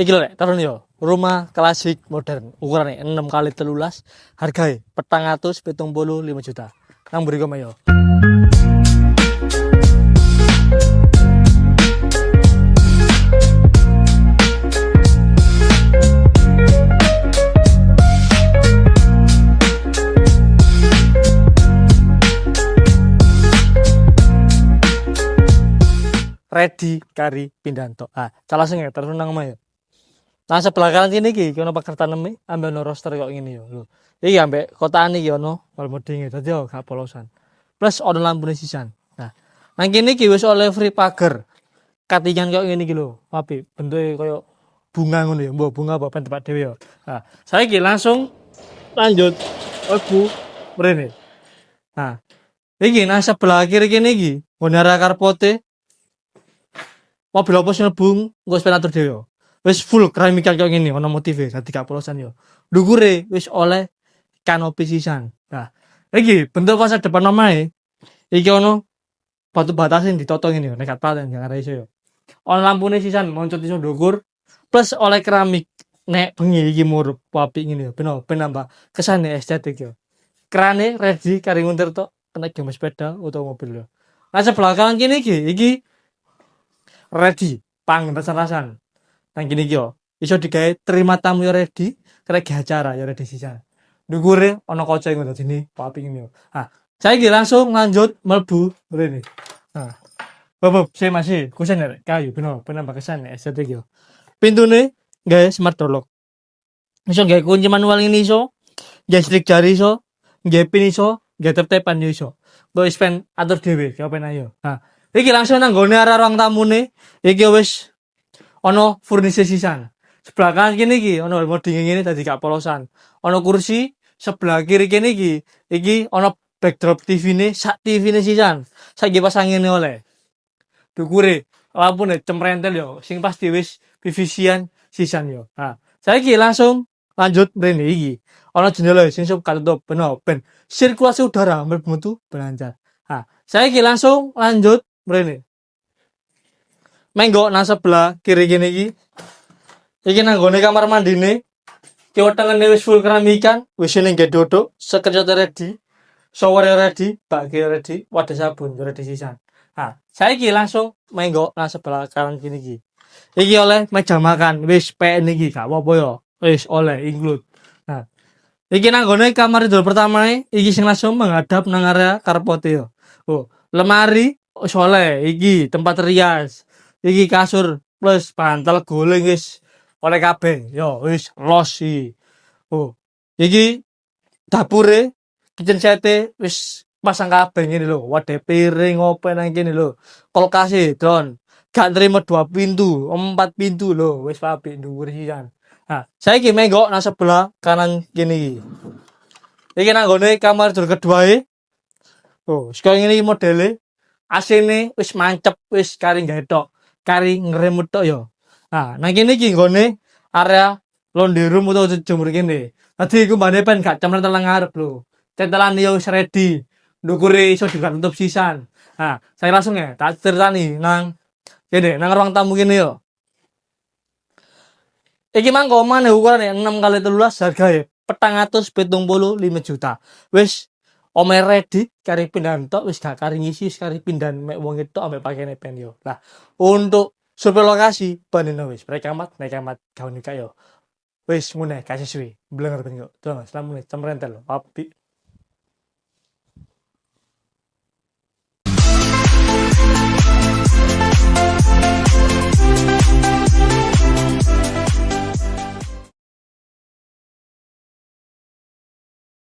Iki lho rek, terus yo. Rumah klasik modern, ukurannya 6 kali 13, harganya 475 juta. Nang beri koma yo. Ready kari pindanto. Ah, langsung ya terus nang omah yo. Nah sebelah kanan sini iki ono pagar taneme ambek ono roster kok ngene yo. Lho. Iki ambek kotaan iki ono wal modinge dadi yo gak polosan. Plus ono lampune sisan. Nah, nang kene iki wis oleh free pagar. Katingan kok ngene iki lho. Apik, bentuke koyo bunga ngono ya. Mbok bunga apa tempat dhewe yo. Nah, saiki langsung lanjut mlebu mrene. Nah, iki nang sebelah kiri kene iki nggon arah karpote mobil opo sing mlebu nggo sepeda dhewe yo. Wis full keramik kaya ngene ono motive dadi gak polosan yo. Dhuwure wis oleh kanopi sisan. Nah, iki bentuk fasad depan omahe iki ono batu bata sing ditoto ngene yo, nek gak paten gak iso yo. Ono lampune sisan moncot iso ndukur plus oleh keramik. Nek bengi iki murup apik ngene yo, ben nambah kesane estetik yo. Krane ready kari nguntir tok kena game sepeda utawa mobil yo. Nah sebelah kanan kene iki ready pang rasan-rasan. Nang gini yo, iso digawe terima tamu yo ready, krek acara yo ready sisan. Ndukure ono kaca ngono dadi apik ngene yo. Ah, saiki langsung lanjut mlebu mrene. Nah, Bob, saya masih kusen rek kayu bener nambah kesan estetik yo. Pintune gawe smart door lock. Iso gawe kunci manual ini iso, gawe strik jari iso, gawe pin iso, gawe tep-tepan yo iso. Mbok wis pen atur dhewe, gawe pen ayo. Nah, iki langsung nang gone arah ruang tamune, iki wis ono furniture sisan. Sebelah kanan kene iki ono modding ngene dadi gak polosan. Ono kursi, sebelah kiri kene iki ono backdrop TV-ne, sak TV-ne sisan. Saiki pasang ngene oleh. Dukure lampune cemrentel yo, sing pasti wis PVC-an sisan yo. Nah, saiki langsung lanjut mrene iki. Ono jendela sing sok katutup ben sirkulasi udara mlebu metu lancar. Nah, saiki langsung lanjut mrene. Menggo nang sebelah kiri kene iki nang gone kamar mandine kiwa tengene wis full keramikan wis ning gedodok sekejot ready shower ready bak ready wadah sabun ready sisan. Nah saiki langsung menggo nang sebelah kanan kene iki oleh meja makan wis PN iki gak apa-apa yo wis oleh include. Nah iki nang gone kamar tidur pertama iki sing langsung menghadap nang area karpote yo. Oh lemari wis oleh iki tempat rias. Iki kasur plus bantal guling wis oleh kabeh. Yo wis los iki. Oh. Iki dapure kitchen set wis pasang kabeh ngene lho. Wadah piring opo nang kene lho. Kulkas drone. Gak nerima 2 pintu, 4 pintu lho. Wis apik dhuwur sisan. Nah, saiki menggo nang sebelah kanan kene iki. Iki nang gone kamar tidur kedua Oh, sekali ngene iki modele. AC-ne wis mancep wis kari gawe tok. Kari ngeremut tok yo. Nah, nang kene iki nggone area laundry room utawa jemur kene. Dadi iku mbane pen gak cemen telang ngarep lho. Centelan yo wis ready. Ndukure iso ditutup sisan. Nah, saya langsung ya tak ceritani nang kene nang ruang tamu kene yo. Iki mangko maneh ukurane 6 kali 13 hargae 475 juta. Wis omahe ready kari pindahan tok wis gak kari ngisi wis kari pindahan mek wong tok ambek pakene pen yo. Lah untuk survei lokasi panino wis nek amat gawe nikah yo. Wis ngene kasih suwi blenger ben yo. Terus lamun cemrentel apik.